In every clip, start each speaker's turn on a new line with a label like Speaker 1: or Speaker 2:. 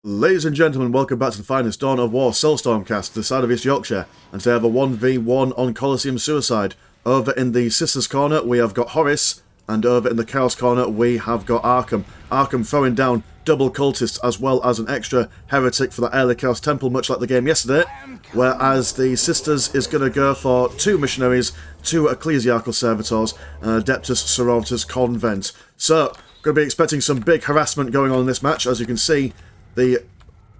Speaker 1: Ladies and gentlemen, welcome back to the finest Dawn of War Soulstorm cast to the side of East Yorkshire. And today I have a 1v1 on Colosseum Suicide. Over in the Sisters corner we have got Horace, and over in the Chaos corner we have got Arkham. Arkham throwing down double cultists as well as an extra heretic for that early Chaos Temple, much like the game yesterday. Whereas the Sisters is going to go for 2 missionaries, 2 ecclesiarchal servitors, and Adeptus Sororitas Convent. So, going to be expecting some big harassment going on in this match. As you can see, the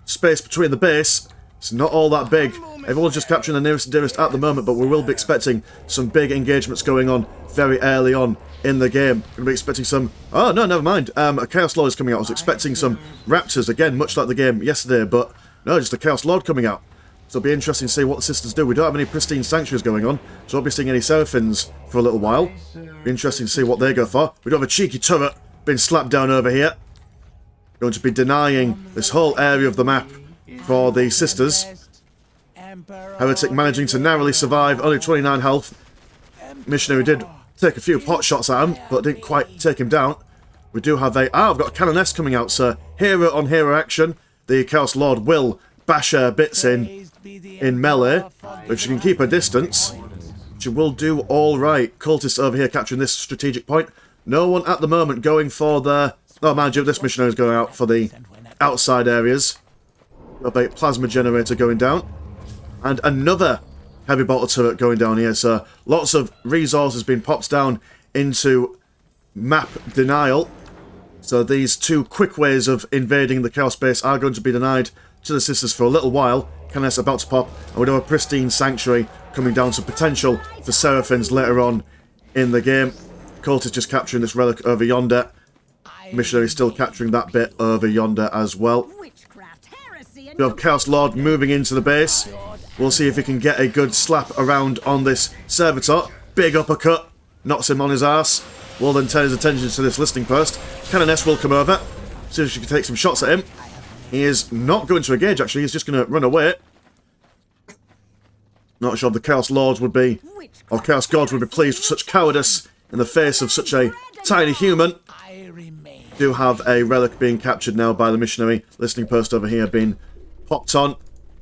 Speaker 1: space between the base is not all that big. Everyone's just capturing the nearest and dearest at the moment, but we will be expecting some big engagements going on very early on in the game. Going to be expecting some... Oh, no, never mind. A Chaos Lord is coming out. I was expecting some Raptors, again, much like the game yesterday, but no, just a Chaos Lord coming out. So it'll be interesting to see what the Sisters do. We don't have any pristine sanctuaries going on, so we'll be seeing any Seraphins for a little while. Be interesting to see what they go for. We do have a cheeky turret being slapped down over here. Going to be denying this whole area of the map for the Sisters. Heretic managing to narrowly survive, only 29 health. Missionary did take a few pot shots at him, but didn't quite take him down. We do have a... I've got a Canoness coming out, so hero on hero action. The Chaos Lord will bash her bits in melee. But if she can keep her distance, she will do alright. Cultists over here capturing this strategic point. No one at the moment going for the... Oh, mind you, this missionary is going out for the outside areas. Got a plasma generator going down. And another heavy bolter turret going down here. So lots of resources being popped down into map denial. So these 2 quick ways of invading the Chaos base are going to be denied to the Sisters for a little while. Canoness about to pop. And we do have a pristine sanctuary coming down to potential for Seraphins later on in the game. Cult is just capturing this relic over yonder. Missionary still capturing that bit over yonder as well. We have Chaos Lord moving into the base. We'll see if he can get a good slap around on this servitor. Big uppercut. Knocks him on his arse. Will then turn his attention to this listening post. Canoness will come over. See if she can take some shots at him. He is not going to engage, actually. He's just going to run away. Not sure if the Chaos Lords would be, or Chaos Gods would be pleased with such cowardice in the face of such a tiny human. Do have a relic being captured now by the missionary. Listening post over here being popped on.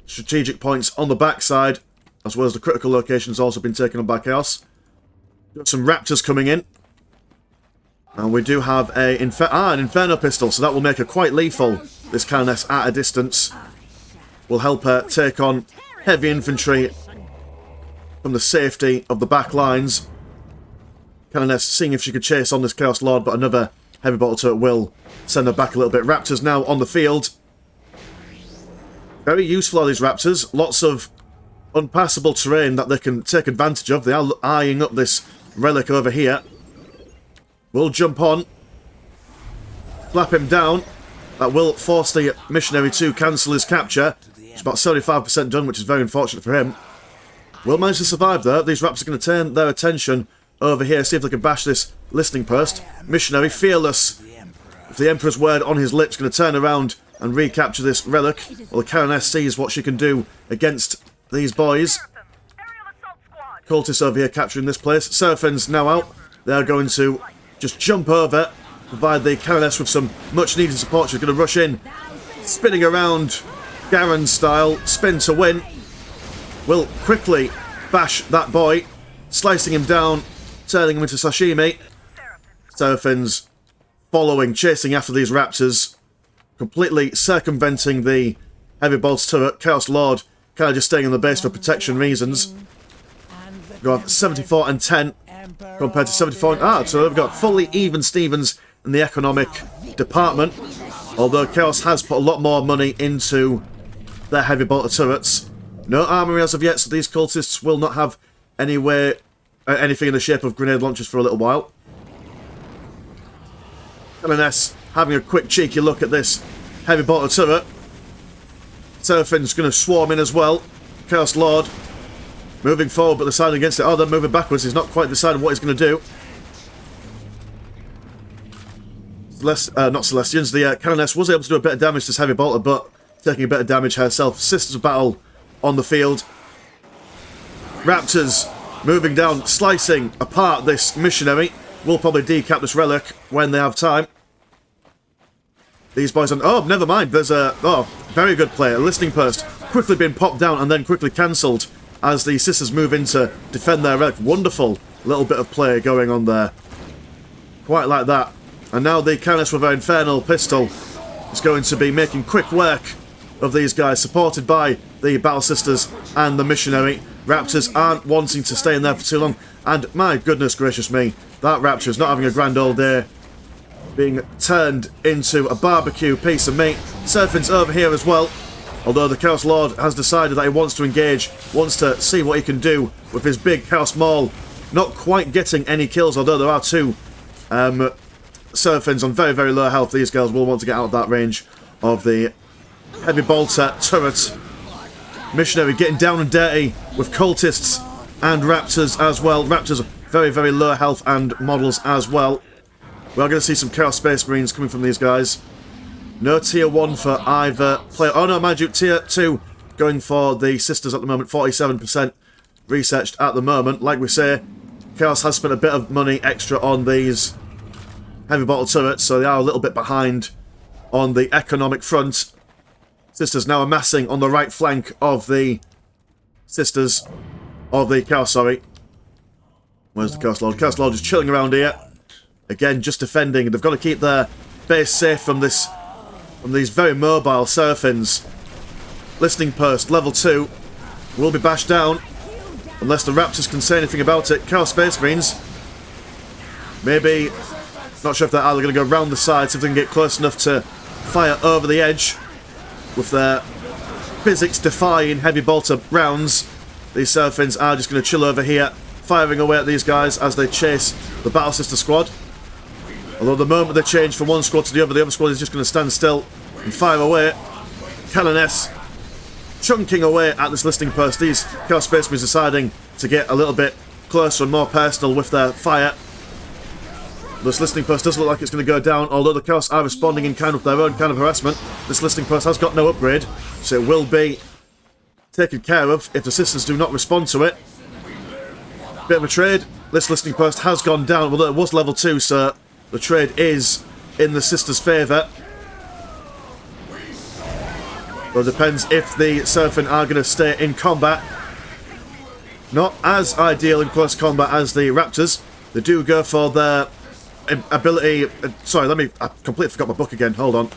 Speaker 1: Strategic points on the backside, as well as the critical locations also been taken on by Chaos. Got some Raptors coming in. And we do have an Inferno pistol, so that will make her quite lethal. This Canoness at a distance will help her take on heavy infantry from the safety of the back lines. Canoness seeing if she could chase on this Chaos Lord, but another heavy bolter turret will send her back a little bit. Raptors now on the field. Very useful are these Raptors. Lots of unpassable terrain that they can take advantage of. They are eyeing up this relic over here. We'll jump on. Slap him down. That will force the missionary to cancel his capture. It's about 75% done, which is very unfortunate for him. Will manage to survive though. These Raptors are going to turn their attention over here, see if they can bash this listening post. Missionary, fearless. If the Emperor's word on his lips, going to turn around and recapture this relic. Well, the Canoness sees what she can do against these boys. Cultists over here capturing this place. Seraphins now out. They're going to just jump over, provide the Canoness with some much needed support. She's going to rush in, spinning around Garen style, spin to win. Will quickly bash that boy, slicing him down, turning him into sashimi. Seraphins following, chasing after these Raptors, completely circumventing the heavy bolts turret. Chaos Lord kind of just staying on the base for protection reasons. We have 74 and 10 compared to 74 and... so we've got fully even Stevens in the economic department. Although Chaos has put a lot more money into their heavy bolter turrets. No armory as of yet, so these cultists will not have anything in the shape of grenade launchers for a little while. Canoness having a quick cheeky look at this heavy bolter turret. Seraphin's going to swarm in as well. Chaos Lord moving forward but deciding against it. Oh, they're moving backwards. He's not quite decided what he's going to do. Not Celestians. The Canoness was able to do a bit of damage to this heavy bolter, but taking a bit of damage herself. Sisters battle on the field. Raptors moving down, slicing apart this missionary. Will probably decap this relic when they have time. These boys on... Oh, never mind. There's a... Oh, very good play. A listening post quickly being popped down and then quickly cancelled as the sisters move in to defend their relic. Wonderful little bit of play going on there. Quite like that. And now the Canis with our Infernal Pistol is going to be making quick work of these guys, supported by the Battle Sisters and the Missionary. Raptors aren't wanting to stay in there for too long. And my goodness gracious me, that Raptor is not having a grand old day. Being turned into a barbecue piece of meat. Seraphin's over here as well. Although the Chaos Lord has decided that he wants to engage, wants to see what he can do with his big Chaos Maul. Not quite getting any kills, although there are two Seraphins on very, very low health. These girls will want to get out of that range of the heavy bolter turret. Missionary getting down and dirty with cultists and Raptors as well. Raptors very, very low health and models as well. We are going to see some Chaos Space Marines coming from these guys. No tier 1 for either player. Oh no, mind you, tier 2 going for the Sisters at the moment. 47% researched at the moment. Like we say, Chaos has spent a bit of money extra on these heavy bottle turrets, so they are a little bit behind on the economic front. Sisters now amassing on the right flank of the Sisters of the Chaos, sorry. Where's the Chaos Lord? Chaos Lord is chilling around here. Again, just defending. They've got to keep their base safe from these very mobile Seraphins. Listening post, level 2, will be bashed down unless the Raptors can say anything about it. Chaos Space Marines, maybe, not sure if they're either going to go around the side, see if they can get close enough to fire over the edge with their physics-defying heavy bolter rounds. These Seraphins are just going to chill over here, firing away at these guys as they chase the Battle Sister squad. Although the moment they change from one squad to the other squad is just going to stand still and fire away. Canoness chunking away at this listening post. These Chaos Space Marines deciding to get a little bit closer and more personal with their fire. This listening post does look like it's going to go down, although the Chaos are responding in kind of their own kind of harassment. This listening post has got no upgrade, so it will be taken care of if the Sisters do not respond to it. Bit of a trade. This listening post has gone down, although it was level 2, so the trade is in the Sisters' favour. Well, it depends if the Seraphim are going to stay in combat. Not as ideal in close combat as the Raptors. They do go for their ability... Sorry, I completely forgot my book again. Hold on.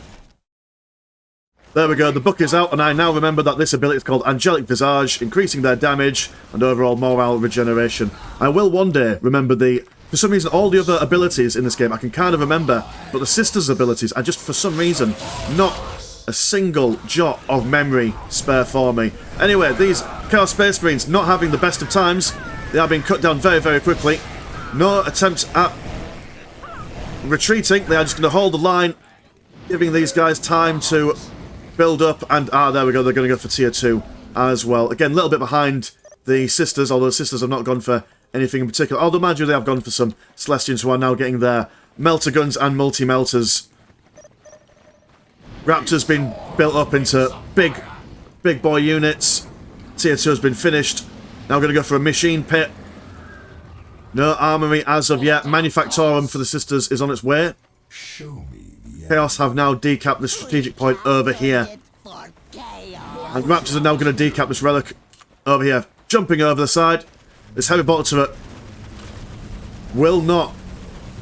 Speaker 1: There we go. The book is out, and I now remember that this ability is called Angelic Visage, increasing their damage and overall morale regeneration. I will one day remember the... For some reason, all the other abilities in this game I can kind of remember, but the Sisters' abilities are just, for some reason, not a single jot of memory spare for me. Anyway, these Chaos Space Marines not having the best of times. They are being cut down very, very quickly. No attempts at retreating. They are just going to hold the line, giving these guys time to build up. And, there we go. They're going to go for tier 2 as well. Again, a little bit behind the Sisters, although the Sisters have not gone for anything in particular. Although, mind you, they have gone for some Celestians who are now getting their melter guns and multi-melters. Raptors been built up into big boy units. Tier 2 has been finished. Now we're going to go for a machine pit. No armory as of yet. Manufactorum for the Sisters is on its way. Chaos have now decapped the strategic point over here. And Raptors are now going to decap this relic over here. Jumping over the side. This heavy bolter turret will not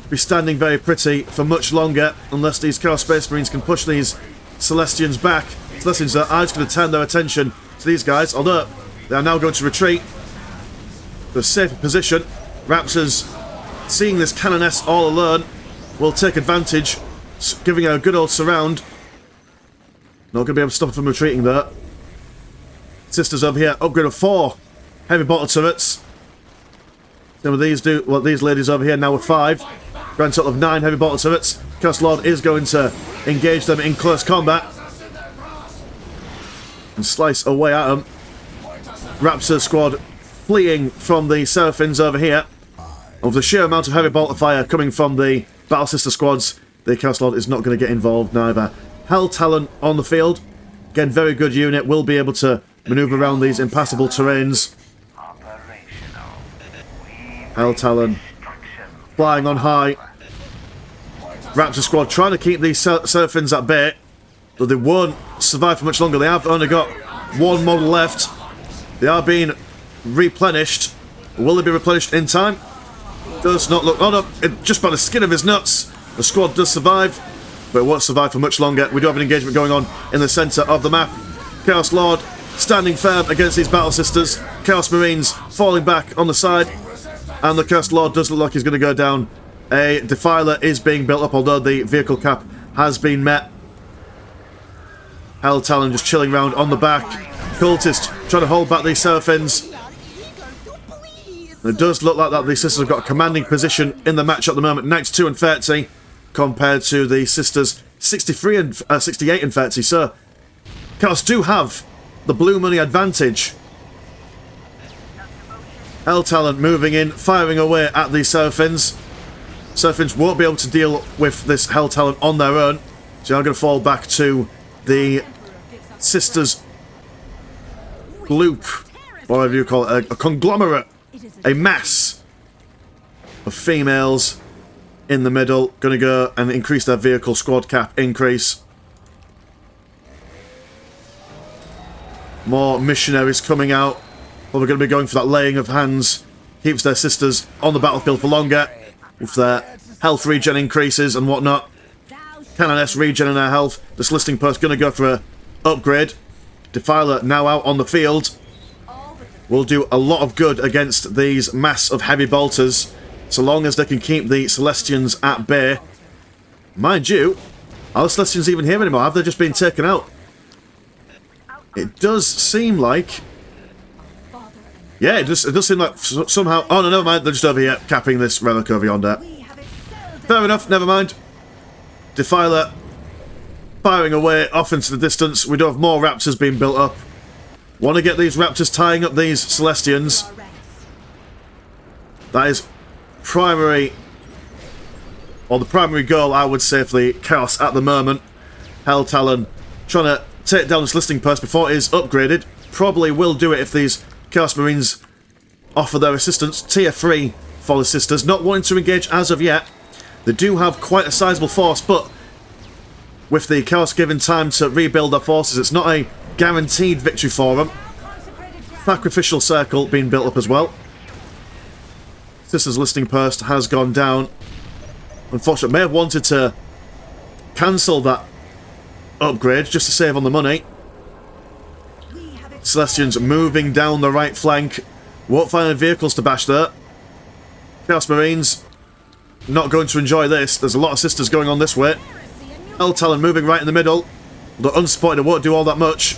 Speaker 1: be standing very pretty for much longer unless these Chaos Space Marines can push these Celestians back. Celestians are just going to turn their attention to these guys, although they are now going to retreat to a safer position. Raptors, seeing this Canoness all alone, will take advantage, giving her a good old surround. Not going to be able to stop her from retreating though. Sisters over here, upgrade of 4 heavy bottle turrets. Some of these do, well, these ladies over here now with 5. Grand total of 9 heavy bottle turrets. Chaos Lord is going to engage them in close combat and slice away at them. Raptor squad fleeing from the Seraphins over here. Of the sheer amount of heavy bolter fire coming from the Battle Sister squads, the Chaos Lord is not going to get involved neither. Hell Talon on the field. Again, very good unit. Will be able to maneuver around these impassable terrains. Hell Talon flying on high. Raptor squad trying to keep these Seraphins at bay, but they won't survive for much longer. They have only got one model left. They are being replenished. Will they be replenished in time? Does not look... Oh no, just by the skin of his nuts. The squad does survive, but it won't survive for much longer. We do have an engagement going on in the centre of the map. Chaos Lord standing firm against these Battle Sisters. Chaos Marines falling back on the side. And the Chaos Lord does look like he's going to go down. A Defiler is being built up, although the vehicle cap has been met. Hell Talon just chilling around on the back. Cultist trying to hold back these Seraphins. It does look like that the Sisters have got a commanding position in the match at the moment. 92 and 30 compared to the Sisters 63 and 68 and 30. So Chaos do have the blue money advantage. Hell Talon moving in, firing away at these Seraphins. Seraphins won't be able to deal with this Hell Talon on their own. So they're going to fall back to the Sisters loop, whatever you call it, a conglomerate, a mass of females in the middle. Going to go and increase their vehicle squad cap increase. More missionaries coming out. Probably going to be going for that laying of hands. Keeps their sisters on the battlefield for longer with their health regen increases and whatnot. Canoness regen in their health. This listing post going to go for an upgrade. Defiler now out on the field. Will do a lot of good against these mass of heavy bolters, so long as they can keep the Celestians at bay. Mind you, are the Celestians even here anymore? Have they just been taken out? It does seem like... Yeah, it does seem like somehow... Oh no, never mind, they're just over here capping this relic over yonder. Fair enough, never mind. Defiler firing away off into the distance. We do have more Raptors being built up. Want to get these Raptors tying up these Celestians. That is primary... or the primary goal, I would say, for the Chaos at the moment. Hell Talon trying to take down this listing post before it is upgraded. Probably will do it if these Chaos Marines offer their assistance. Tier 3 for the Sisters. Not wanting to engage as of yet. They do have quite a sizable force, but with the Chaos given time to rebuild their forces, it's not a guaranteed victory for them. Sacrificial Circle being built up as well. Sisters listing post has gone down. Unfortunately, may have wanted to cancel that upgrade just to save on the money. Celestians moving down the right flank. Won't find any vehicles to bash there. Chaos Marines not going to enjoy this. There's a lot of Sisters going on this way. Hell Talon moving right in the middle. The unsupported won't do all that much.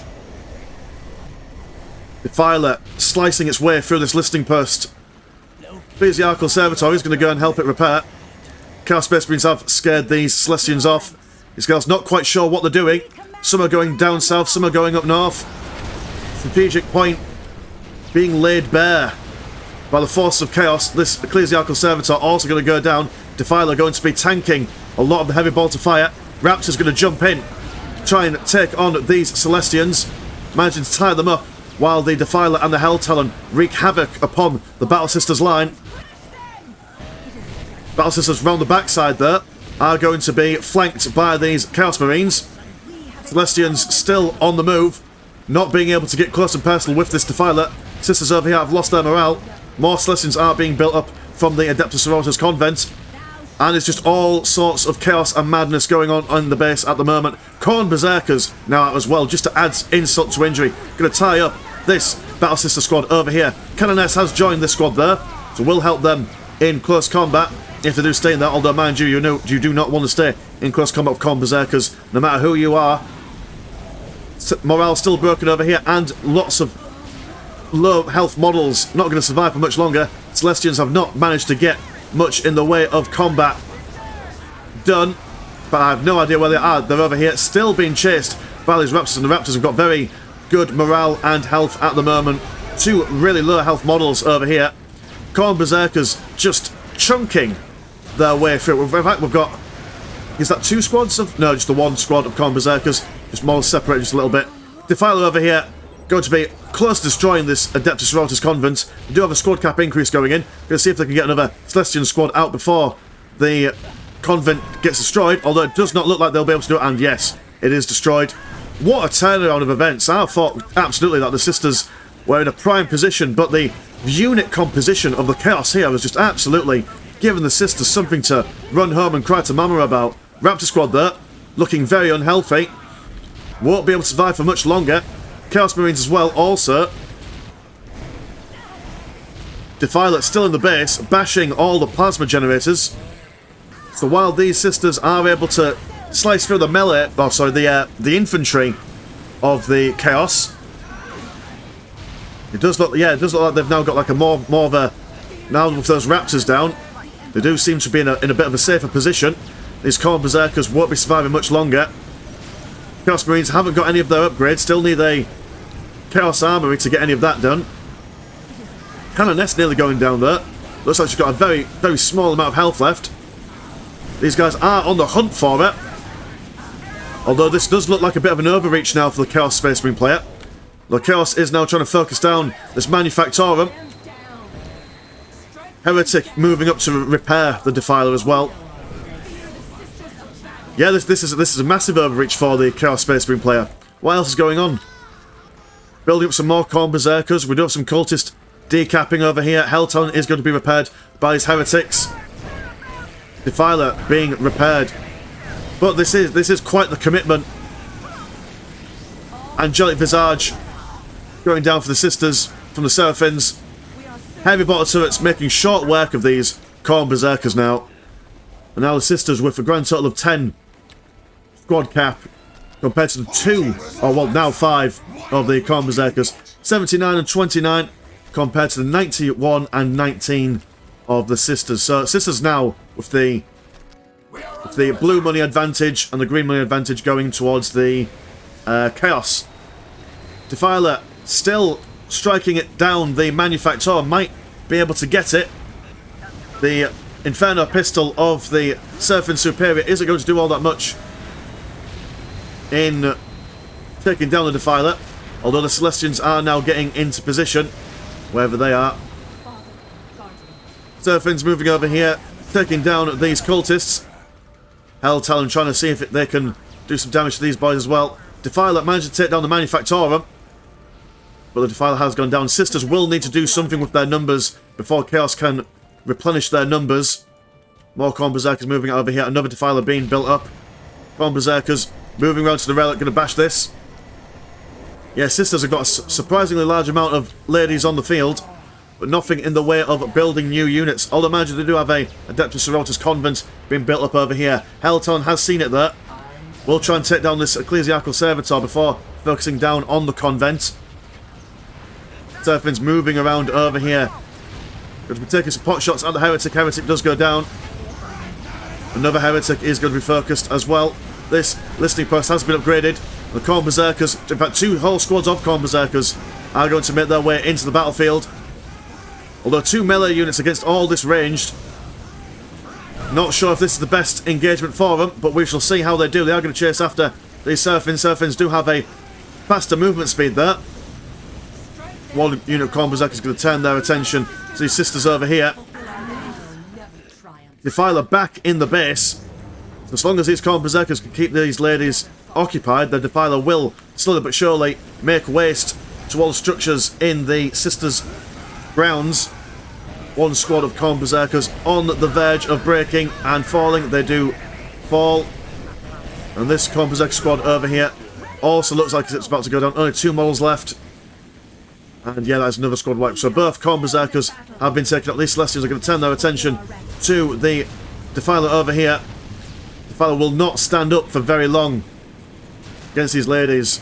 Speaker 1: Defiler slicing its way through this listing post. Ecclesiarchal Servitor is going to go and help it repair. Chaos Space Marines have scared these Celestians off. These guys not quite sure what they're doing. Some are going down south, some are going up north. Strategic point being laid bare by the forces of Chaos. This Ecclesiarchal Servitor also going to go down. Defiler going to be tanking a lot of the heavy bolter fire. Raptor's going to jump in, try and take on these Celestians, managing to tie them up while the Defiler and the Hell Talon wreak havoc upon the Battle Sisters line. Battle Sisters round the backside there are going to be flanked by these Chaos Marines. Celestians still on the move, not being able to get close and personal with this Defiler. Sisters over here have lost their morale. More Celestians are being built up from the Adeptus Sororitas convent. And it's just all sorts of chaos and madness going on the base at the moment. Khorne Berserkers now out as well, just to add insult to injury. Going to tie up this Battle Sister squad over here. Canoness has joined this squad there, so will help them in close combat if they do stay in there. Although, mind you, you do not want to stay in close combat with Khorne Berserkers, no matter who you are. Morale still broken over here, and lots of low health models not going to survive for much longer. Celestians have not managed to get much in the way of combat done, but I have no idea where they are. They're over here, still being chased by these Raptors, and the Raptors have got very good morale and health at the moment. Two really low health models over here. Khorne Berserkers just chunking their way through. In fact, we've got... is that two squads of... no, just the one squad of Khorne Berserkers. Just models separated just a little bit. Defiler over here, going to be close to destroying this Adeptus Sororitas convent. We do have a squad cap increase going in. Going to see if they can get another Celestian squad out before the convent gets destroyed, although it does not look like they'll be able to do it, and yes, it is destroyed. What a turnaround of events. I thought absolutely that the sisters were in a prime position, but the unit composition of the chaos here was just absolutely giving the sisters something to run home and cry to mama about. Raptor squad there, looking very unhealthy. Won't be able to survive for much longer. Chaos Marines as well, also. Defiler still in the base, bashing all the plasma generators. So while these sisters are able to slice through the melee, oh sorry, the infantry of the chaos, it does look, yeah, it does look like they've now got like a more of a, now with those raptors down, they do seem to be in a bit of a safer position. These Corn Berserkers won't be surviving much longer. Chaos Marines haven't got any of their upgrades, still need a Chaos Armory to get any of that done. Canoness nearly going down there. Looks like she's got a very, very small amount of health left. These guys are on the hunt for it. Although this does look like a bit of an overreach now for the Chaos Space Marine player. The Chaos is now trying to focus down this Manufactorum. Heretic moving up to repair the Defiler as well. Yeah, this is a massive overreach for the Chaos Space Marine player. What else is going on? Building up some more Corn Berserkers. We do have some cultist decapping over here. Helltown is going to be repaired by his heretics. Defiler being repaired. But this is quite the commitment. Angelic Visage going down for the sisters from the Seraphins. Heavy bottle turrets making short work of these Corn Berserkers now. And now the sisters with a grand total of 10 squad cap compared to the 2, or well now 5 of the Corn Berserkers. 79 and 29 compared to the 91 and 19 of the sisters. So sisters now with the blue money advantage and the green money advantage going towards the Chaos. Defiler still striking it down. The Manufactor might be able to get it. The Inferno pistol of the Seraphin Superior isn't going to do all that much in taking down the Defiler, although the Celestians are now getting into position wherever they are. Seraphins moving over here, taking down these cultists. Hell Talon trying to see if they can do some damage to these boys as well. Defiler managed to take down the Manufactorum, but the Defiler has gone down. Sisters will need to do something with their numbers before Chaos can replenish their numbers. More Corn Berserkers moving out over here. Another Defiler being built up. Corn Berserkers moving around to the relic, going to bash this. Yeah, Sisters have got a surprisingly large amount of ladies on the field, but nothing in the way of building new units. Although, imagine they do have a Adeptus Sororitas convent being built up over here. Hellton has seen it there. We'll try and take down this Ecclesiastical Servitor before focusing down on the convent. Seraphins moving around over here. Going to be taking some pot shots at the Heretic. Heretic does go down. Another Heretic is going to be focused as well. This listening post has been upgraded. The Corn Berserkers, in fact 2 whole squads of Corn Berserkers, are going to make their way into the battlefield. Although 2 melee units against all this ranged. Not sure if this is the best engagement for them, but we shall see how they do. They are going to chase after these Seraphins. Seraphins do have a faster movement speed there. One unit of Corn Berserkers is going to turn their attention to these sisters over here. Defiler back in the base. As long as these Corn Berserkers can keep these ladies occupied, the Defiler will slowly but surely make waste to all the structures in the sisters' grounds. One squad of Corn Berserkers on the verge of breaking and falling. They do fall. And this Corn Berserker squad over here also looks like it's about to go down. Only 2 models left. And yeah, that's another squad wipe. So both Corn Berserkers have been taken out. These Celestials are going to turn their attention to the Defiler over here. Defiler will not stand up for very long against these ladies.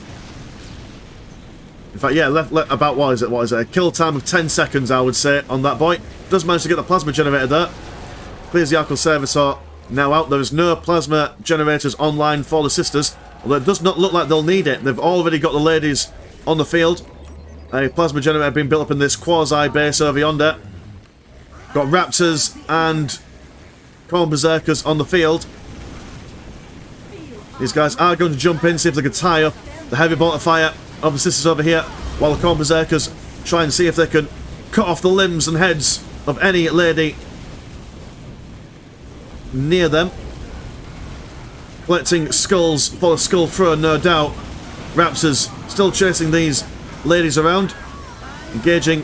Speaker 1: In fact, yeah, about what is it? A kill time of 10 seconds, I would say, on that boy. Does manage to get the plasma generator there. Ecclesiastical Servitor now out. There is no plasma generators online for the sisters, although it does not look like they'll need it. They've already got the ladies on the field. A plasma generator being built up in this quasi base over yonder. Got Raptors and Corn Berserkers on the field. These guys are going to jump in, see if they can tie up the heavy bolter fire of the sisters over here, while the Corn Berserkers try and see if they can cut off the limbs and heads of any lady near them. collecting skulls for the skull throne, no doubt. Raptors still chasing these ladies around, engaging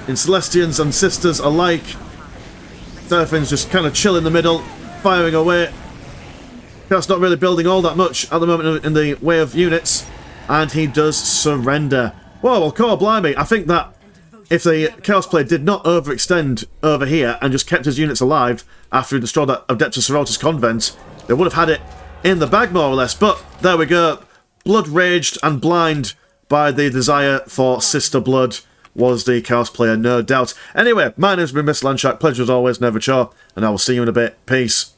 Speaker 1: in Celestians and Sisters alike. Seraphine's just kind of chill in the middle, firing away. Chaos not really building all that much at the moment in the way of units, and he does surrender. Whoa, well, core blimey, I think that if the Chaos player did not overextend over here and just kept his units alive after he destroyed that Adeptus Sororitas convent, they would have had it in the bag more or less, but there we go. Blood raged and blind by the desire for sister blood was the Chaos player, no doubt. Anyway, my name's been Mr. Landshark, pleasure as always, never chore, and I will see you in a bit. Peace.